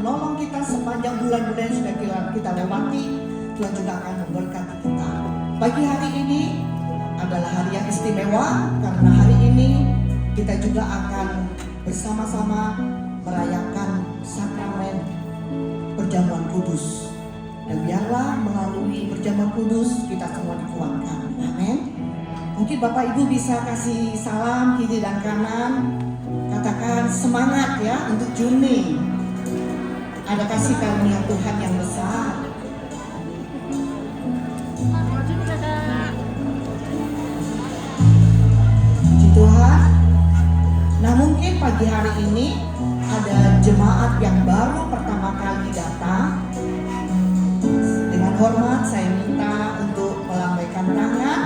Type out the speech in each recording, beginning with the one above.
menolong kita sepanjang bulan-bulan yang sudah kita lewati. Tuhan juga akan memberkati kita. Pagi hari ini adalah hari yang istimewa karena hari ini kita juga akan bersama-sama merayakan sakramen perjamuan kudus. Dan biarlah melalui perjamuan kudus kita semua dikuatkan. Amin. Mungkin Bapak Ibu bisa kasih salam kiri dan kanan. Katakan semangat ya untuk Juni. Ada kasih karunia Tuhan yang besar. Puji Tuhan. Nah mungkin pagi hari ini ada jemaat yang baru pertama kali datang. Dengan hormat saya minta untuk melambaikan tangan.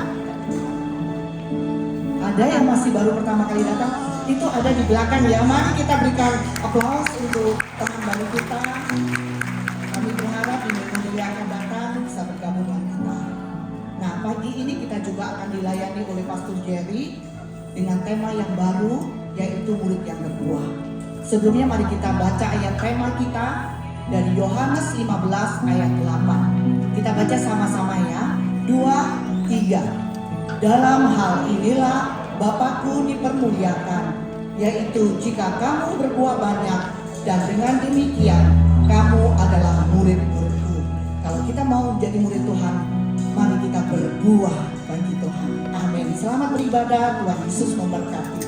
Ada yang masih baru pertama kali datang, itu ada di belakang ya. Mari kita berikan aplaus untuk teman baru kita. Kami berharap di minggu yang akan datang bisa bergabung dengan kita. Nah pagi ini kita juga akan dilayani oleh Pastor Jerry dengan tema yang baru, yaitu murid yang berbuah. Sebelumnya mari kita baca ayat tema kita dari Yohanes 15 ayat 8. Kita baca sama-sama ya. 2, 3. Dalam hal inilah Bapakku dipermuliakan, yaitu jika kamu berbuah banyak, dan dengan demikian kamu adalah murid-muridku. Kalau kita mau menjadi murid Tuhan, mari kita berbuah bagi Tuhan. Amin. Selamat beribadah. Tuhan Yesus memberkati.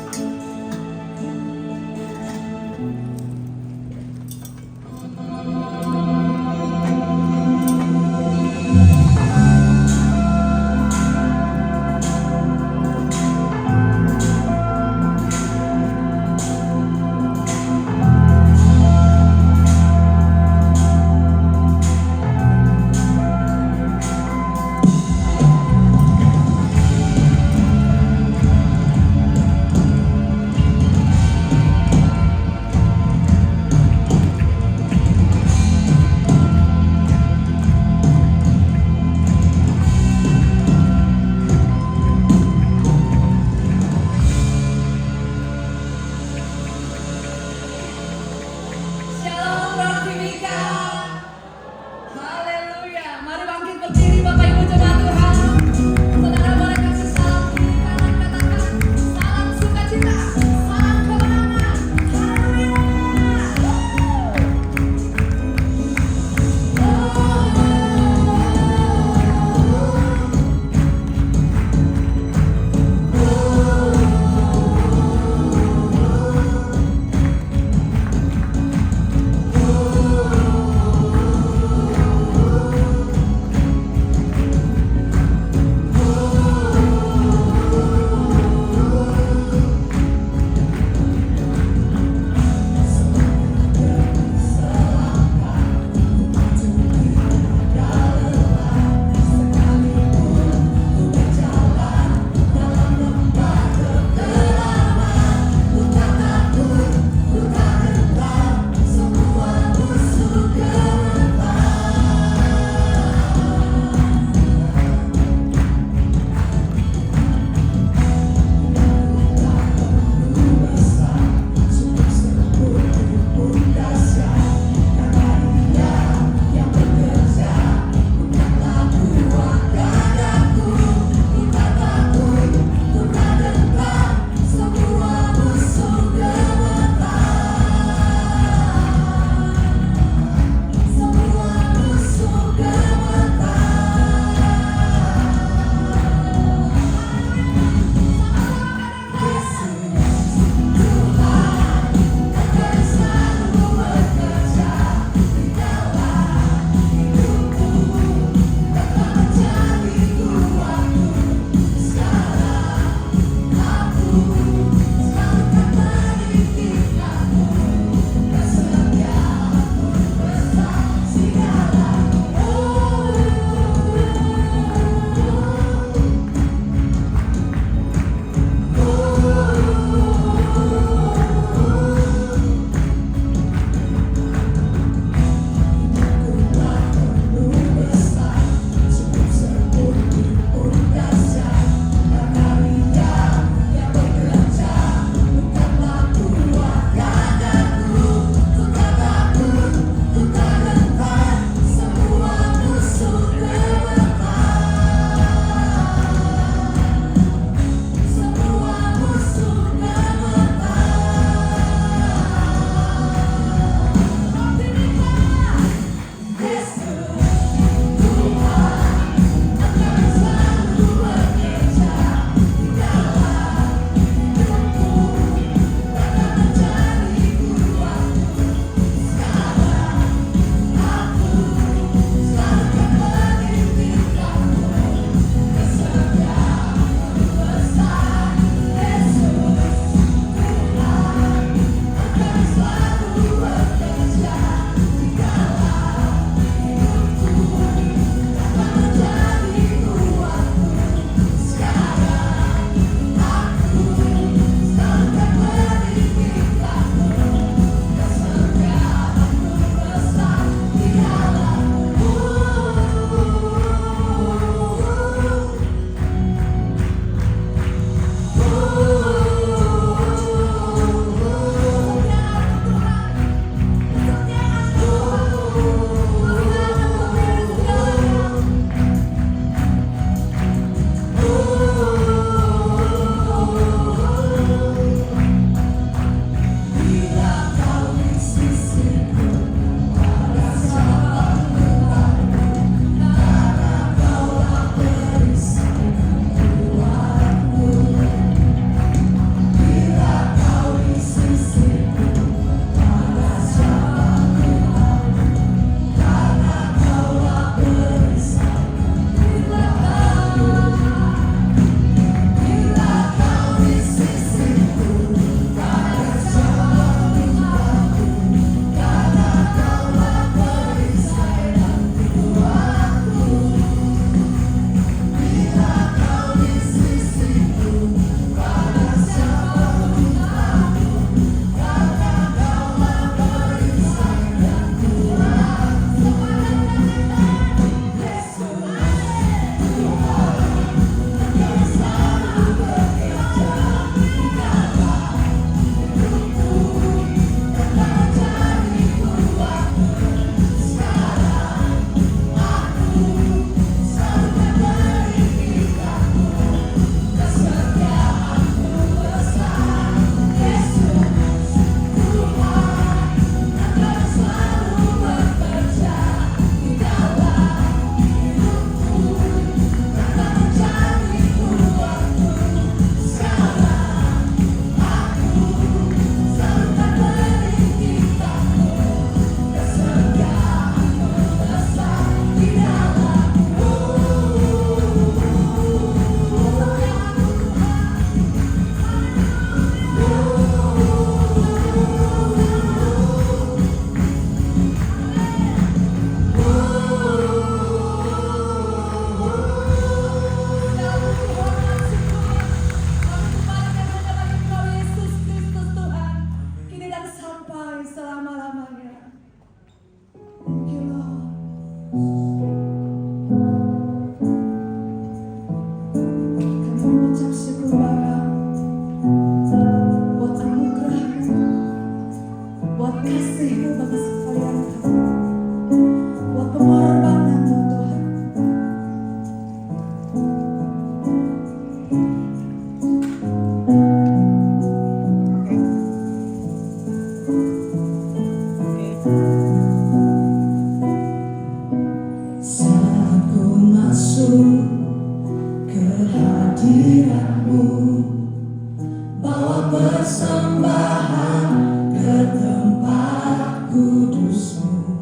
persembahan ke tempat kudus-Mu.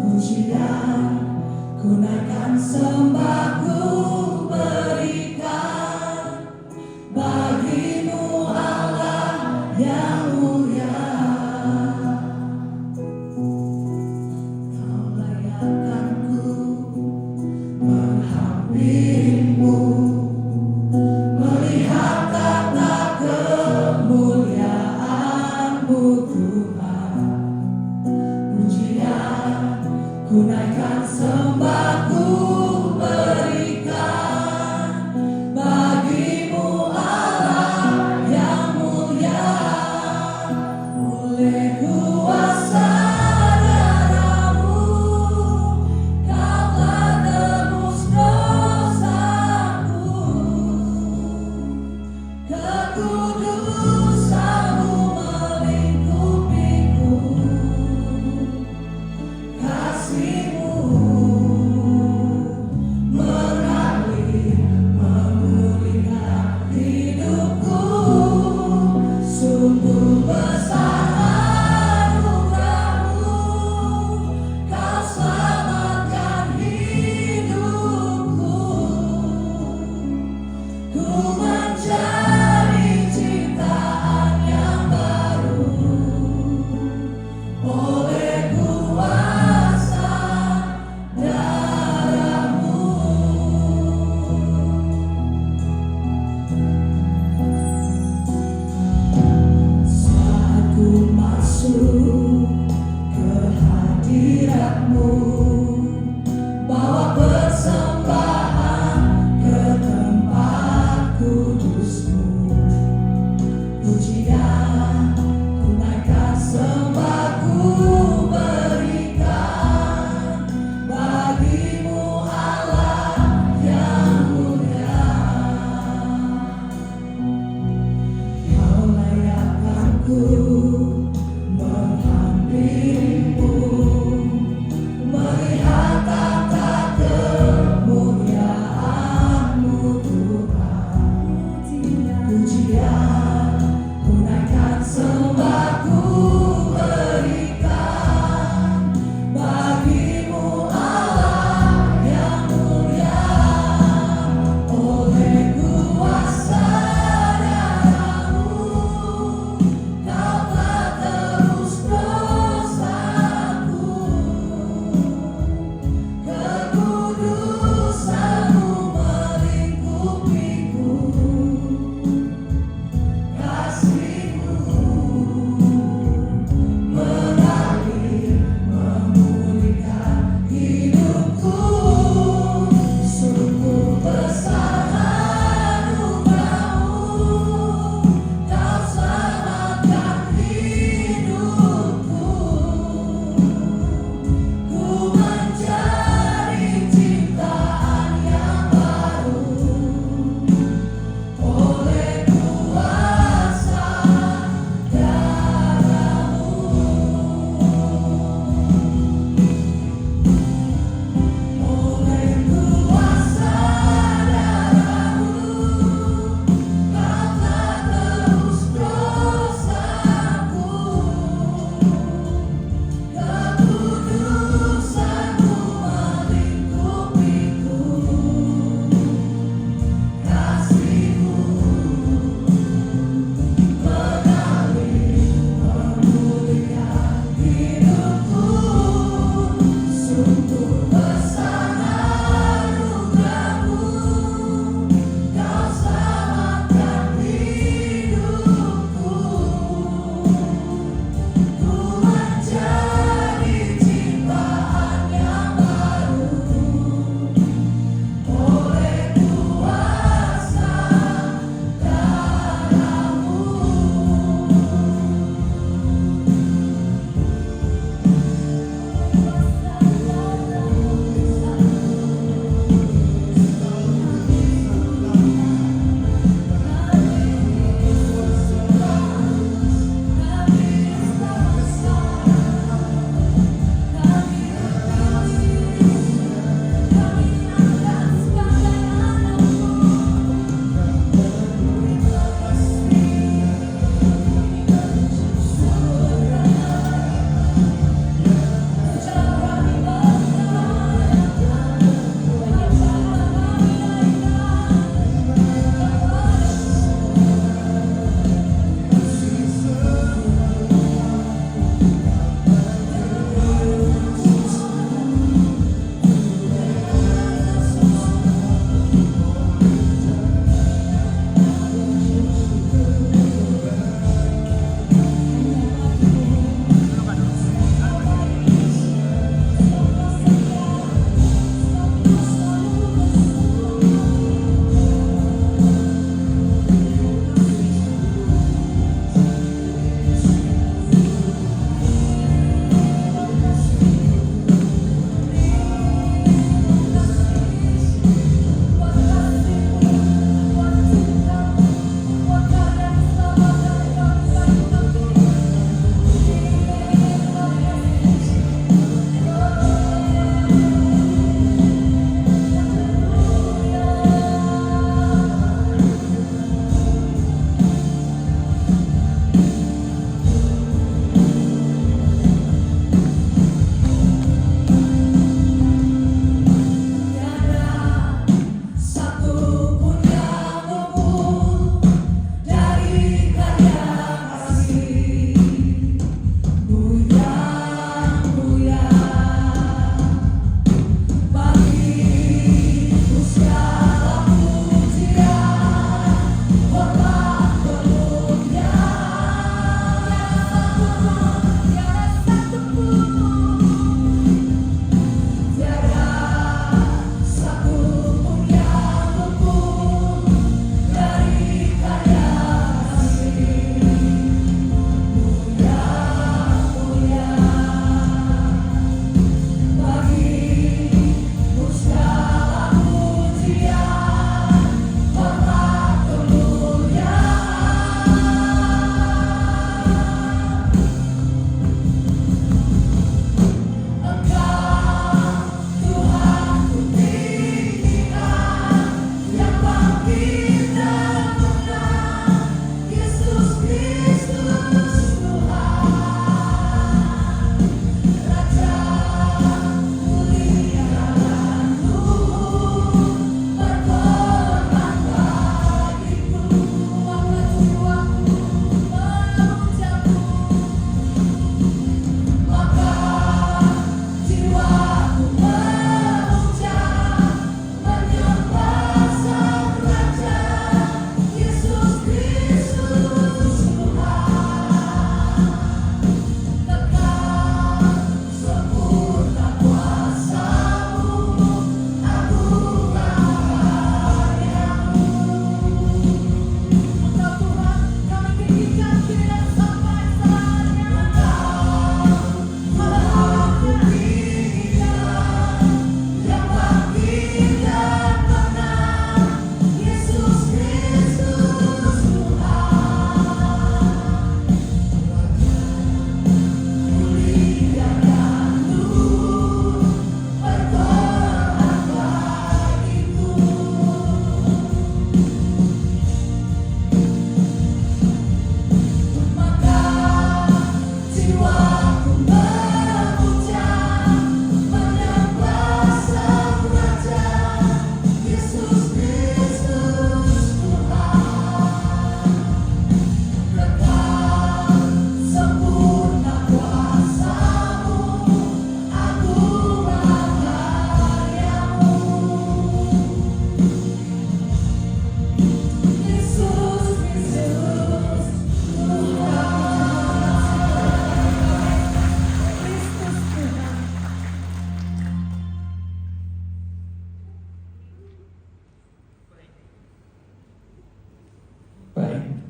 Pujian ku naikkan, sembahku berikan bagi-Mu Allah yang mulia. Kau layakkan ku menghampiri-Mu, melihat tata kemuliaan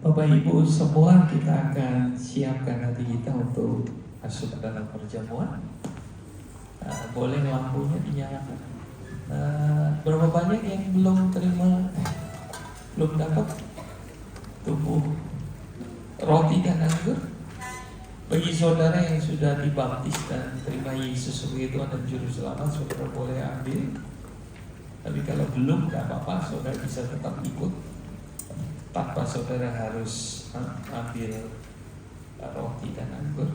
Bapak Ibu semua, kita akan siapkan hati kita untuk masuk ke dalam perjamuan. Boleh lampunya dinyalakan. Berapa banyak yang belum terima, belum dapat tubuh roti dan anggur? Bagi saudara yang sudah dibaptis dan terima Yesus sebagai Tuhan dan Juru Selamat, saudara boleh ambil. Tapi kalau belum, tidak apa-apa, saudara bisa tetap ikut tanpa saudara harus ambil roti dan anggur.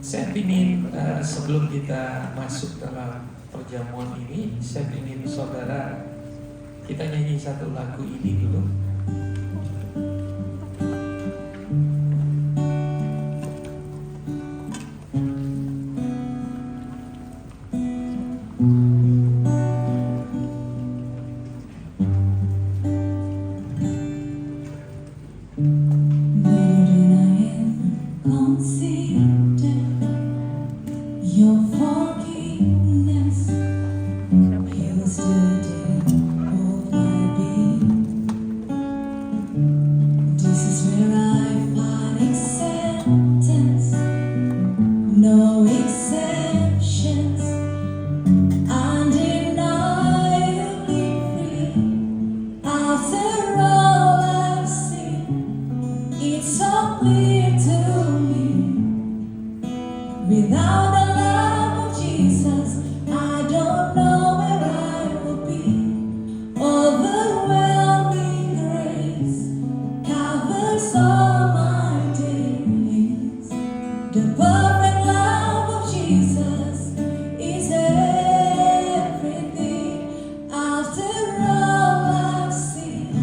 Saya ingin sebelum kita masuk dalam perjamuan ini, saya ingin saudara kita nyanyi satu lagu ini dulu. Without the love of Jesus, I don't know where I would be. Overwhelming grace covers all my days. The perfect love of Jesus is everything. After all I've seen,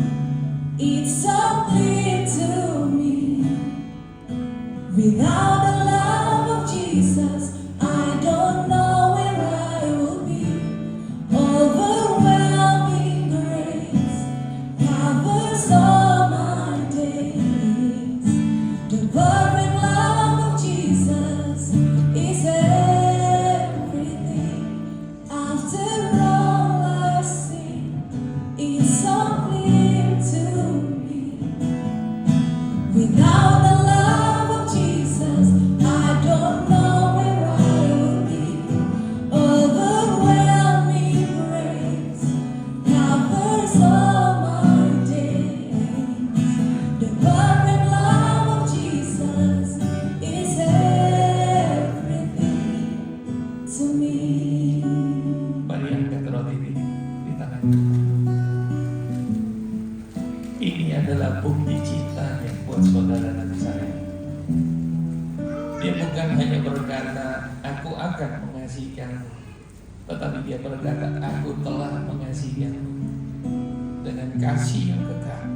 it's so clear to me. Without the love of Jesus, I don't know where I will be. Overwhelming grace covers all my days. The perfect love of Jesus is everything. After all I've seen, it's so clear to me. Without the love of Jesus, I don't know where I will be. Overwhelming grace covers all my days. The perfect love of Jesus is everything to me. Mari angkat roti di tangan. Ini adalah bukti cintanya buat saudara dan saya. Dia bukan hanya berkata, aku akan mengasihi kamu, tetapi dia berkata, aku telah mengasihi kamu dengan kasih yang kekal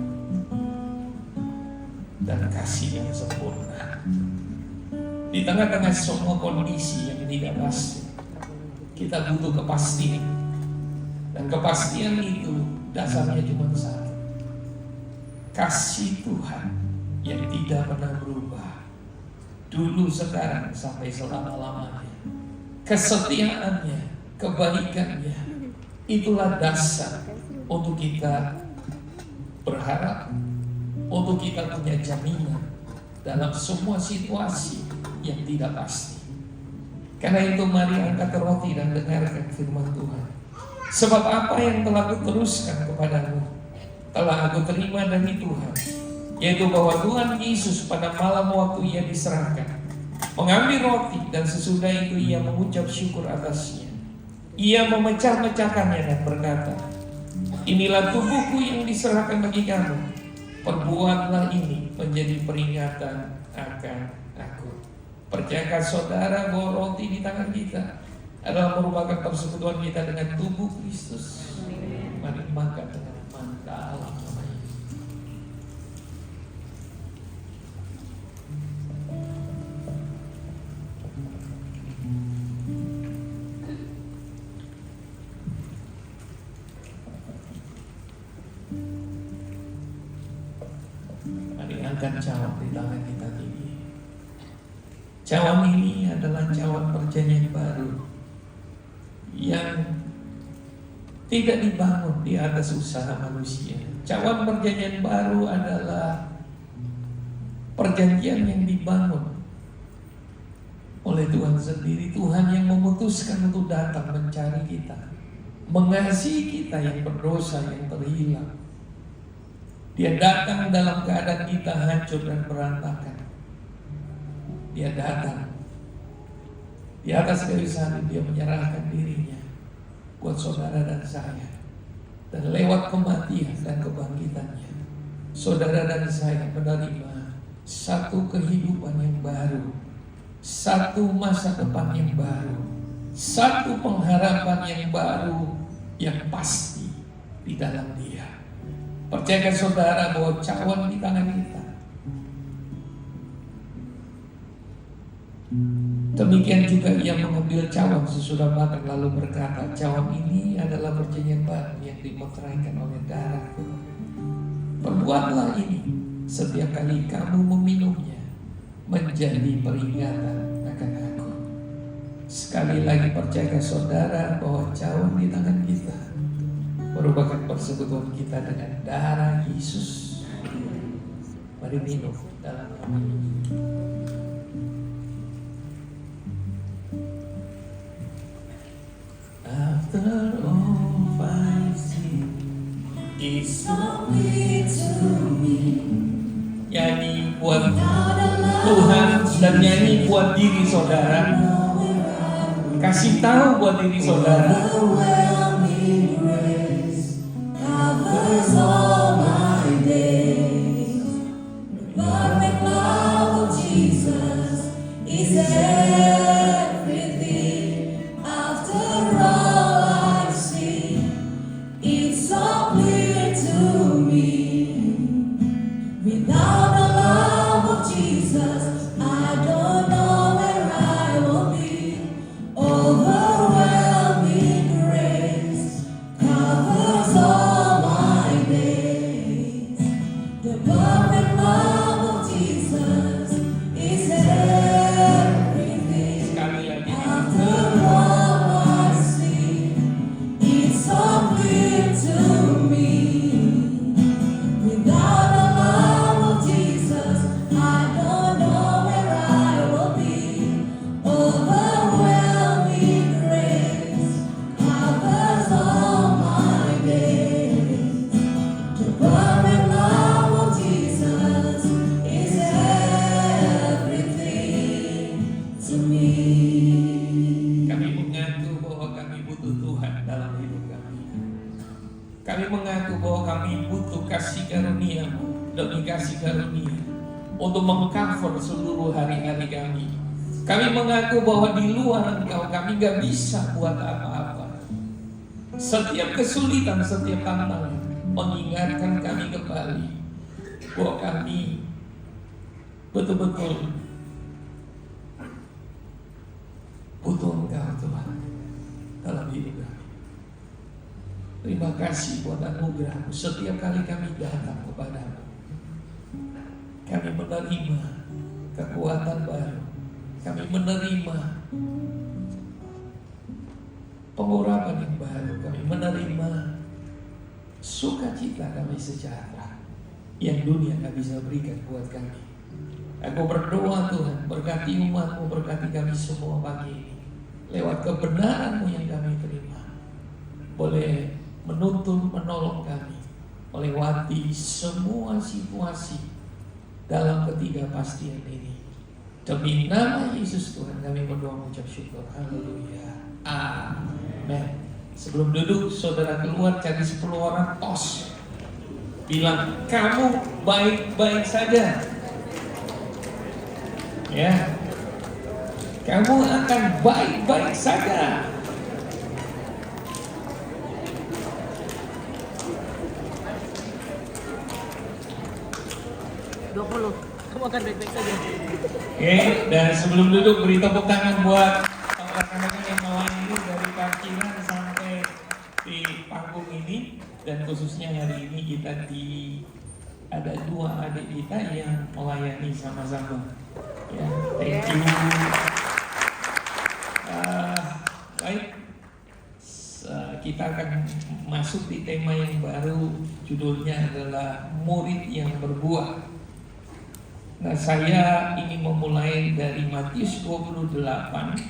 dan kasih yang sempurna. Di tengah-tengah semua kondisi yang tidak pasti, kita butuh kepastian. Dan kepastian itu dasarnya cuma satu. Kasih Tuhan yang tidak pernah berubah, dulu, sekarang, sampai selama-lamanya. Kesetiaannya, kebaikannya, itulah dasar untuk kita berharap, untuk kita punya jaminan dalam semua situasi yang tidak pasti. Karena itu mari angkat roti dan dengarkan firman Tuhan. Sebab apa yang telah kuteruskan kepadamu telah aku terima dari Tuhan, yaitu bahwa Tuhan Yesus pada malam waktu ia diserahkan mengambil roti, dan sesudah itu ia mengucap syukur atasnya. Ia memecah-mecahkannya dan berkata, inilah tubuhku yang diserahkan bagi kamu, perbuatlah ini menjadi peringatan akan aku. Percayakah saudara bahwa roti di tangan kita adalah merupakan persekutuan kita dengan tubuh Kristus? Mari makan dengan dalam namanya. Mari angkat cawan di tangan kita ini. Cawan ini adalah cawan perjanjian baru yang tidak dibangun di atas usaha manusia. Cawan perjanjian baru adalah perjanjian yang dibangun oleh Tuhan sendiri. Tuhan yang memutuskan untuk datang mencari kita, mengasihi kita yang berdosa, yang terhilang. Dia datang dalam keadaan kita hancur dan berantakan. Dia datang di atas kayu salib, dia menyerahkan dirinya buat saudara dan saya. Dan lewat kematian dan kebangkitannya, saudara dan saya menerima satu kehidupan yang baru, satu masa depan yang baru, satu pengharapan yang baru yang pasti di dalam Dia. Percayakan saudara bahwa cawan di tangan kita. Demikian juga ia mengambil cawan sesudah makan lalu berkata, cawan ini adalah perjanjian baru yang dimeteraikan oleh darahku. Perbuatlah ini setiap kali kamu meminumnya menjadi peringatan akan aku. Sekali lagi percayakan saudara bahwa cawan di tangan kita merupakan persekutuan kita dengan darah Yesus. Mari minum dalam nama ini. After all I see is so sweet to me. Nyanyi buat Tuhan dan nyanyi buat diri saudara. Kasih tahu buat diri saudara. Covers all my days. The perfect love of Jesus is everything. After all I've seen, it's so clear to me. Without the love of Jesus, I don't know where I will be. Overwhelming grace covers all my days. The perfect love of Jesus is everything. Sekali lagi. After all I've seen, it's so clear to me. Without the love of Jesus, I don't know where I will be. Overwhelming grace covers all my days. The perfect love of Jesus is everything to me. Kami mengaku bahwa kami butuh Tuhan dalam hidup kami. Kami mengaku bahwa kami butuh kasih karunia-Mu demi kasih karunia untuk mengcover seluruh hari-hari kami. Kami mengaku bahwa di luar Engkau kami gak bisa buat apa-apa. Setiap kesulitan, setiap tantangan mengingatkan kami kembali bahwa kami betul-betul butuh Engkau Tuhan dalam hidup kami. Terima kasih buat anugerah-Mu. Setiap kali kami datang kepada-Mu, kami menerima kekuatan baru. Kami menerima pengurapan yang baru. Kami menerima sukacita, damai sejahtera yang dunia gak bisa berikan buat kami. Aku berdoa Tuhan, berkati umat-Mu, berkati kami semua pagi ini. Lewat kebenaran-Mu yang kami terima, boleh menuntun, menolong kami melewati semua situasi dalam ketidakpastian ini. Demi nama Yesus Tuhan kami berdoa mengucap syukur. Haleluya. Amin. Sebelum duduk, saudara keluar cari 10 orang tos. Bilang, kamu baik-baik saja. Ya, kamu akan baik-baik saja. Kamu akan baik-baik saja. Oke, dan sebelum duduk beri tepuk tangan buat rekan-rekan yang melayani dari parkiran sampai di panggung ini. Dan khususnya hari ini kita ada 2 adik kita yang melayani sama-sama. Ya, thank you. Baik, kita akan masuk di tema yang baru, judulnya adalah murid yang berbuah. Nah, saya ini memulai dari Matius 28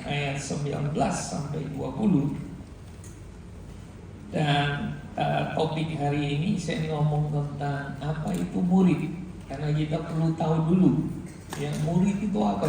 ayat 19 sampai 20. Dan topik hari ini saya ngomong tentang apa itu murid, karena kita perlu tahu dulu ya, murid itu apa